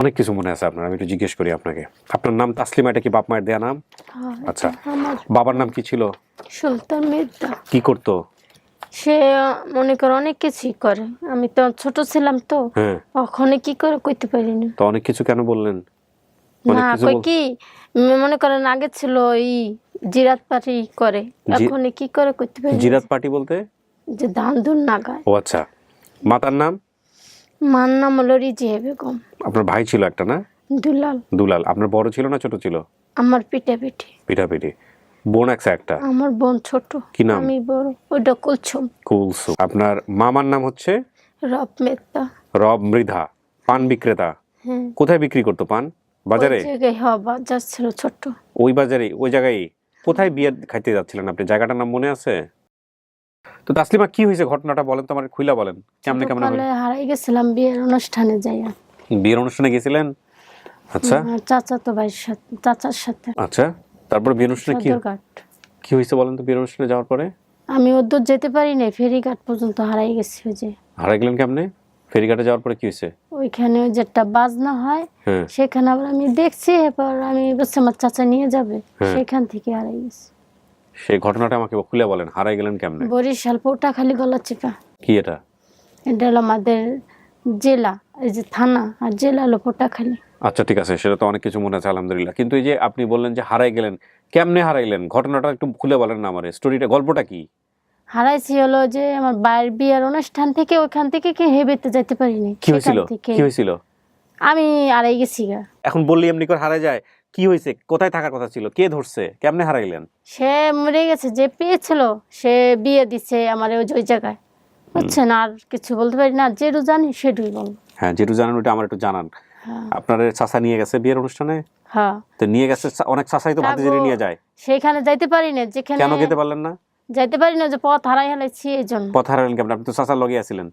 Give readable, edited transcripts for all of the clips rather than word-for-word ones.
অনেক কিছু মনে আছে আপনার, আমি একটু জিজ্ঞেস করি আপনাকে। আপনার নাম তাসলিমা, এটা কি বাপ মায়ের দেয়া নাম? আচ্ছা, বাবার নাম কি ছিল? সুলতান মির্জা। কি করতো? সে মনে করো অনেক কিছুই করে, আমি তো ছোট ছিলাম তো হ্যাঁ, ওখানে কি করে কইতে পারি না। তো অনেক কিছু কেন বললেন? অনেক না কিছু কই কি মনে করেন আগে ছিল এই জিরাত পাটি করে, এখন কি করে কইতে পারি না। জিরাত পার্টি বলতে? যে ধান ধুন নাগায়। ও আচ্ছা। মাতার নাম? মার নাম হলো রিজিয়া বেগম। আপনার ভাই ছিল একটা না? দুলাল। দুলাল। আপনার বড় ছিল না ছোট ছিল? আমার পিঠে পিঠে। পিঠাপিঠি। বোন একটা? আমার বোন ছোট। কি নাম? আমি বড়। ওইটা কুলছুম। কুলসুম। আপনার মামার নাম হচ্ছে? রব মেত্তা। রব মৃধা, পান বিক্রেতা। হ্যাঁ। কোথায় বিক্রি করতো পান? বাজারে? ওই জায়গায় হ্যাঁ বাজার ছিল ছোট। ওই বাজারে, ওই জায়গায়? কোথায় বিয়ে খাইতে যাচ্ছিলেন আপনি, জায়গাটার নাম মনে আছে? তো তাসলিমা কি হয়েছে ঘটনাটা বলেন তো, আমার খুইলা বলেন। কেমনে কেমনে হলো? হারাই গেছিলাম বিয়ের অনুষ্ঠানে যাইয়া। বিয়ের অনুষ্ঠানে গেছিলেন? আচ্ছা চাচাতো ভাইয়ের সাথে, চাচার সাথে। আচ্ছা, তারপর বিয়ের অনুষ্ঠানে সদরঘাট। কি হয়েছে বলেন তো? বিয়ের অনুষ্ঠানে যাওয়ার পরে আমি ওদূর যেতে পারি নাই, ফেরিঘাট পর্যন্ত হারাই গেছি। ওই যে হারাই গেলেন কেমনে? ফেরিঘাটে যাওয়ার পরে কি হয়েছে? ওইখানে ওই যেটা বাজনা হয় হ্যাঁ, সেখানে আবার আমি দেখছি, এরপর আমি বলছি আমার চাচা নিয়ে যাবে, সেখান থেকে হারাই গেছি। সেই ঘটনাটা আমাকে খুলে বলেন, হারাই গেলেন কেমনে? বরিশাল পটুয়াখালী গলাচিপা। কি এটা? এটা হলো আমাদের জেলা, এই যে থানা, আর জেলা হলো পটুয়াখালী। আচ্ছা ঠিক আছে, সেটা তো অনেক কিছু মনে আছে আলহামদুলিল্লাহ, কিন্তু এই যে আপনি বললেন যে হারাই গেলেন, কেমনে হারাইলেন ঘটনাটা একটু খুলে বলেন না আমার, স্টোরিটা, গল্পটা কি? হারাইছি হলো যে আমার বাইরের বিয়ের অনুষ্ঠান থেকে, ওইখান থেকে কি হেবেতে যেতে পারিনি। কি হয়েছিল? কি হয়েছিল? আমি হারাই গেছি গা। এখন বললি এমনি করে হারাই যায়? কি হয়েছে? কোথায় থাকার কথা ছিল? কে ধরছে? কেমনে হারাইলেন? সে মরে গেছে, যে পেয়েছিল সে বিয়ে দিচ্ছে আমার ওই ওই জায়গায়, বুঝছেন। আর কিছু বলতে পারি না, যেটু জানি সেটুই বলবো। হ্যাঁ, যেটু জানেন ওটা আমার একটু জানান। আপনার চাচা নিয়ে গেছে বিয়ের অনুষ্ঠানে? হ্যাঁ। তো নিয়ে গেছে, অনেক চাচাই তো ভাতিজিরে নিয়ে যায়। সেখানে যাইতে পারি না, যেখানে কেন যেতে পারলেন না? যাইতে পারি না, যে পথ হারাই হেলাইছি এই জন্য। পথ হারালেন কেমন? আপনি তো চাচার লগে আছিলেন।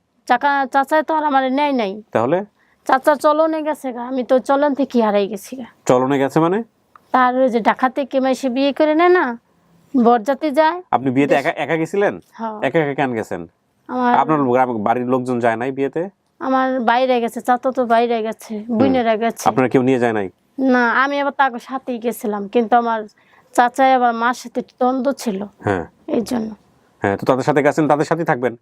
চাচা তো আর আমার নেয় নাই। তাহলে? চাচা চলনে গেছে গা, আমি তো চলন থেকে হারাই গেছি গা। চলনে গেছে মানে? তার ওই যে ঢাকা থেকে মাইসে বিয়ে করে নেয় না, বরযাত্রী যায়। আপনি বিয়েতে একা একা গেছিলেন? হ্যাঁ। একা একা কেন গেছেন? আমার আপনার বাড়ির লোকজন যায় নাই বিয়েতে? আমার বাইরে গেছে, চাচা তো বাইরে গেছে, বোনেরা গেছে। আপনার কেউ নিয়ে যায় নাই? না, আমি আবার তাকে সাথেই গেছিলাম, কিন্তু আমার চাচাই আবার মার সাথে দ্বন্দ্ব ছিল। হ্যাঁ, এই জন্য। হ্যাঁ, তো তাদের সাথে গেছেন, তাদের সাথেই থাকবেন।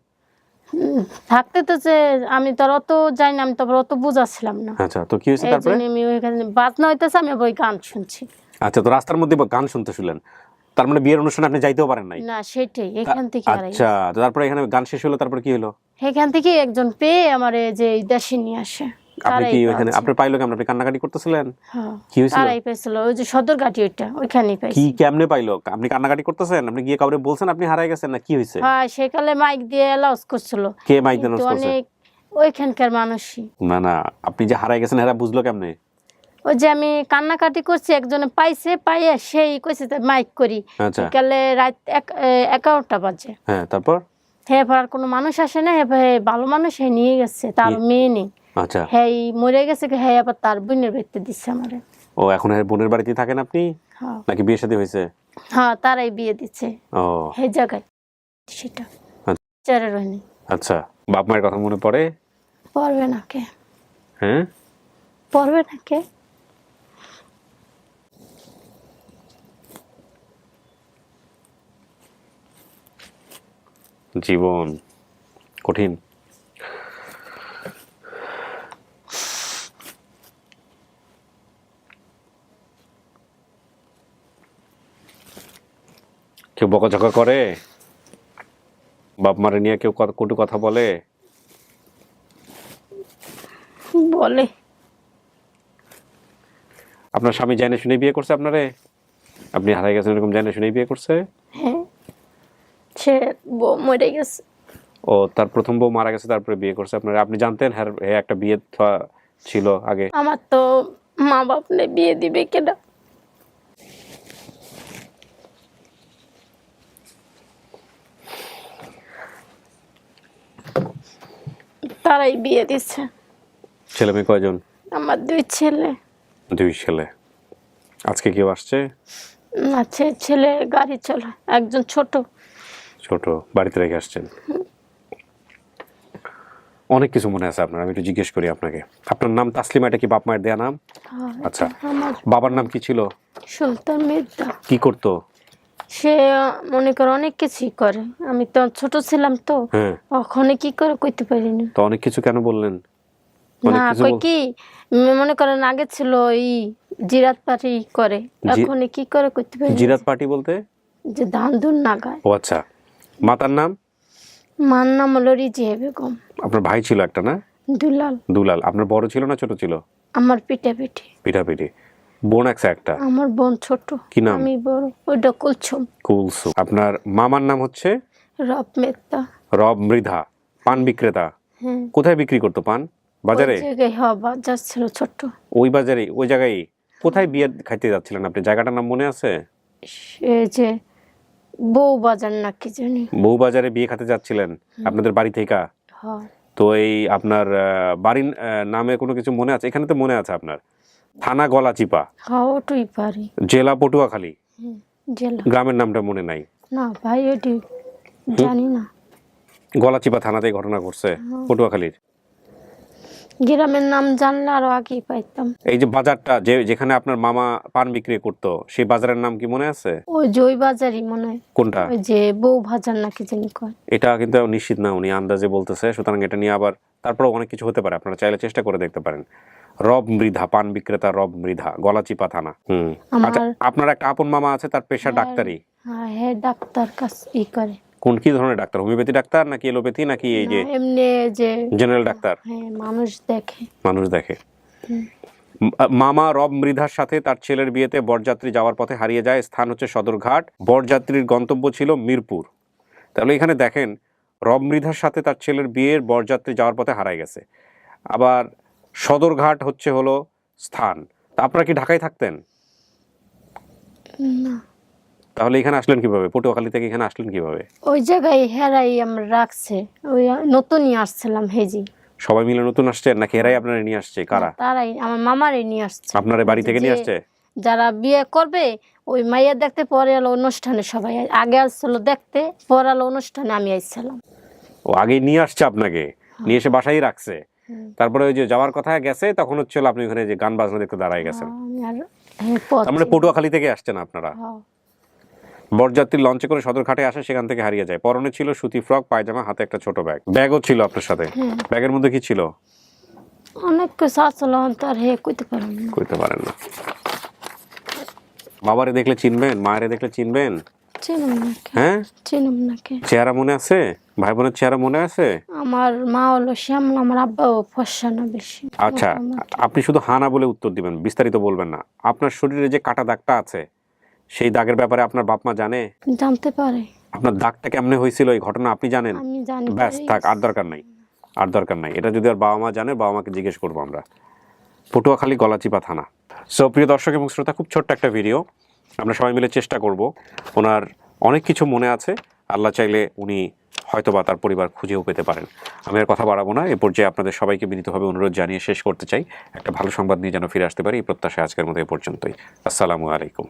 থাকতে তো যে আমি তো অত যাই না, আমি তো অত বুঝাছিলাম না। আচ্ছা, তো কি হয়েছে এই তারপরে? জন্য আমি ওইখানে বাজনা হইতেছে, আমি ওই গান শুনছি। আচ্ছা, তো রাস্তার মধ্যে গান শুনতে শুনলেন, তার মানে বিয়ের অনুষ্ঠানে আপনি যাইতেও পারেন নাই? না, সেটাই, এখান থেকে হারাই আচ্ছা, তো তারপরে এখানে গান শেষ হলো, তারপরে কি হলো? এখান থেকে একজন পেয়ে আমার যে দেশে নিয়ে আসে। আপনি কি ওইখানে, আপনি পাইলো কেমন? আপনি কান্নাকাটি করতেছিলেন? হ্যাঁ, কি হয়েছিল? তারাই পাইছিল, ওই যে সদরঘাটি, ওইটা ওইখানেই কি পাইছি। কেমনে পাইলো? আপনি কান্নাকাটি করতেছেন? আপনি গিয়ে কাউরে বলছেন আপনি হারাই গেছেন, না কি হয়েছে? হ্যাঁ, সেকালে মাইক দিয়ে অ্যালাউন্স করছিল। কে মাইক দিয়ে কিন্তু announce করছে? অনেক ওইখানকার মানুষই। না না, আপনি যে হারাই গেছেন এরা বুঝলো কেমনে? ওই যে আমি কান্নাকাটি করছি, একজনে পাইছে, পাইয়া সেই কইছে মাইক করি। আচ্ছা, বিকালে রাত 11টা বাজে। হ্যাঁ, তারপর? হ্যাঁ, আর কোনো মানুষ আসে না, হ্যাঁ ভালো মানুষ, হ্যাঁ নিয়ে গেছে, তার মেয়ে নেই। আচ্ছা, হ্যাঁ মরে গেছে, হ্যাঁ আবার তার বোনের বাড়িতে দিচ্ছে আমারে। ও এখন বোনের বাড়িতে থাকেন আপনি? হ্যাঁ। নাকি বিয়ে শাদী হয়েছে? হ্যাঁ, তারাই বিয়ে দিচ্ছে ও সেই জায়গায়, সেটা চারে রহনি। আচ্ছা, বাপ মায়ের কথা মনে পড়ে? পড়বে না কে? হ্যাঁ, পড়বে না কে? জীবন কঠিন। কেউ বকাঝকা করে? বাপ মারে নিয়ে কেউ কটু কথা বলে? বলে। আপনার স্বামী জানে শুনে বিয়ে করছে আপনারে? আপনি হারাই গেছেন এরকম জানে শুনে বিয়ে করছে? হ্যাঁ, সে বউ মরে গেছে। ও, তার প্রথম বউ মারা গেছে, তারপরে বিয়ে করছে আপনারা? আপনি জানতেন হ্যাঁ একটা বিয়ে ছিল আগে? আমার তো মা বাপ নেই, বিয়ে দিবে কেনা? তারাই বিয়ে দিচ্ছে। ছেলে মেয়ে কয়জন? আমার 2 ছেলে। 2 ছেলে। আজকে কেউ আসছে? আছে, ছেলে গাড়ি চলে, একজন ছোট। ছোট, বাড়িতে রেখে আসছেন? অনেক কিছু মনে আছে আপনার, আমি একটু জিজ্ঞেস করি আপনাকে। আপনার নাম তাসলিমা, এটা কি বাপ মায়ের দেয়া নাম? হ্যাঁ, আচ্ছা, আমার বাবার নাম কি ছিল? সুলতান মির্জা। কি করতো? সে মনে করে অনেক কিছুই করে, আমি তো ছোট ছিলাম তো, হ্যাঁ, ওখানে কি করে কইতে পারি না। তো অনেক কিছু কেন বললেন? অনেক না কিছু কই কি, মনে করেন আগে ছিল এই জিরাত পাটি করে, এখন কি করে কইতে পারি না। জিরাত পার্টি বলতে? যে ধান ধুন না গায়। ও আচ্ছা। মাতার নাম? মার নাম হলো রিজিয়া বেগম। আপনার ভাই ছিল একটা না? দুলাল। দুলাল। আপনার বড় ছিল না ছোট ছিল? আমার পিঠা পিঠি। পিঠাপিঠি। বোন একটা? আমার বোন ছোট। কি নাম? আমি বড়, ওইটা কুলছুম। কুলসুম। আপনার মামার নাম হচ্ছে? রব মেত্তা। রব মৃধা, পান বিক্রেতা। হ্যাঁ। কোথায় বিক্রি করতো পান? বাজারে? ওই জায়গায় হওয়া বাজার ছিল ছোট। ওই বাজারে, ওই জায়গায়? কোথায় বিয়ে খাইতে যাচ্ছিলেন আপনি, জায়গাটার নাম মনে আছে? সে যে বউ বাজার না কি জানি। বউ বাজারে বিয়ে খেতে যাচ্ছিলেন আপনাদের বাড়ি থেকে? হ্যাঁ। তো এই আপনার বাড়ির নামে কোনো কিছু মনে আছে? এখানে তো মনে আছে আপনার, থানা গলাচিপা, হ্যাঁ ওটুই পারি। জেলা পটুয়াখালী। জেলা। গ্রামের নামটা মনে নাই? না ভাই ওটি জানি না। গলাচিপা থানাতে ঘটনা ঘটছে পটুয়াখালীর। গ্রামের নাম জানলে আরো আগেই পাইতাম। এই যে বাজারটা যেখানে আপনার মামা পান বিক্রি করতো, সেই বাজারের নাম কি মনে আছে? ওই যে ওই বাজারই মনে হয়। কোনটা? ওই যে বউ বাজার না কি জানি কয়। এটা কিন্তু নিশ্চিত না, উনি আন্দাজে বলতেছে, সুতরাং এটা নিয়ে আবার তারপরে অনেক কিছু হতে পারে, আপনারা চাইলে চেষ্টা করে দেখতে পারেন। রব মৃধা, পান বিক্রেতা রব মৃধা, গলাচিপা থানা। আচ্ছা, আপনার একটা আপন মামা আছে, তার পেশা ডাক্তারি? হ্যাঁ হ্যাঁ, ডাক্তার কাজ করে। কোন কি ধরনের ডাক্তার? হোমিওপ্যাথি ডাক্তার নাকি এলোপ্যাথি নাকি এই যে এমনি যে জেনারেল ডাক্তার? হ্যাঁ, মানুষ দেখে। মানুষ দেখে। মামা রব মৃধার সাথে তার ছেলের বিয়েতে বরযাত্রী যাওয়ার পথে হারিয়ে যায়, স্থান হচ্ছে সদরঘাট, বরযাত্রীর গন্তব্য ছিল মিরপুর। তাহলে এখানে দেখেন, রব মৃধার সাথে তার ছেলের বিয়ের বরযাত্রী যাওয়ার পথে হারায় গেছে, আবার সদরঘাট হচ্ছে হলো স্থান। তা আপনারা কি ঢাকায় থাকতেন? না। তাহলে এখানে আসলেন কিভাবে? পটুয়াখালী থেকে এখানে আসলেন কিভাবে? ওই জায়গায় হেরাই আমরা রাখছে, ওই নতুনই আসছিলাম হেজি। সবাই মিলে নতুন আসছেন নাকি এরাই আপনারা নিয়ে আসছে? কারা? তারাই আমার মামারে নিয়ে আসছে। আপনার বাড়ি থেকে নিয়ে আসছে? যারা বিয়ে করবে ওই মাইয়া দেখতে, পরে এলো অনুষ্ঠানে সবাই। আগে আসছিল দেখতে, পরে এলো অনুষ্ঠানে আমি আসছিলাম। ও আগে নিয়ে আসছে আপনাকে, নিয়ে এসে বাসায় রাখছে, তারপরে ওই যে যাওয়ার কথা গেছে, তখন হচ্ছে আপনি ওখানে যে গান বাজনা দেখতে দাঁড়ায় গেছেন। তার মানে পটুয়াখালী থেকে আসছেন আপনারা। বরযাত্রী লঞ্চে করে সদরঘাটে আসে, সেখান থেকে হারিয়ে যায়। পরনে ছিল সুতি ফ্রক, পায়জামা, হাতে একটা ছোট ব্যাগ। ব্যাগও ছিল আপনার সাথে? ব্যাগের মধ্যে কি ছিল? অনেক কিছু আসলো, তার হে কইতে পারেন না। বাবারে দেখলে চিনবেন, মায়েরে দেখলে চিনবেন? চিনুম না। হ্যাঁ, চিনুম না। চেহারা মনে আছে? ভাই বোনের চেহারা মনে আছে? আমার মা হলো শ্যামলা, আমার আব্বাও ফর্সা না বেশি। আচ্ছা, আপনি শুধু হানা বলে উত্তর দিবেন, বিস্তারিত বলবেন না। আপনার শরীরে যে কাটা দাগটা আছে, সেই দাগের ব্যাপারে আপনার বাপ মা জানে? জানতে পারে। আপনার দাগটা কেমনে হয়েছিল, এই ঘটনা আপনি জানেন? আমি জানি। ব্যাস, থাক, আর দরকার নাই। এটা যদি আর বাবা মা জানে, বাবা মাকে জিজ্ঞেস করবো আমরা। পটুয়াখালী গলাচিপা থানা। সো প্রিয় দর্শক এবং শ্রোতা, খুব ছোট্ট একটা ভিডিও, আমরা সবাই মিলে চেষ্টা করব। ওনার অনেক কিছু মনে আছে, আল্লাহ চাইলে উনি হয়তোবা তার পরিবার খুঁজেও পেতে পারেন। আমি আর কথা বাড়াবো না, এ পর্যায়ে আপনাদের সবাইকে বিনীতভাবে অনুরোধ জানিয়ে শেষ করতে চাই, একটা ভালো সংবাদ নিয়ে যেন ফিরে আসতে পারি, এই প্রত্যাশা আজকের মতো এ পর্যন্তই। আসসালামু আলাইকুম।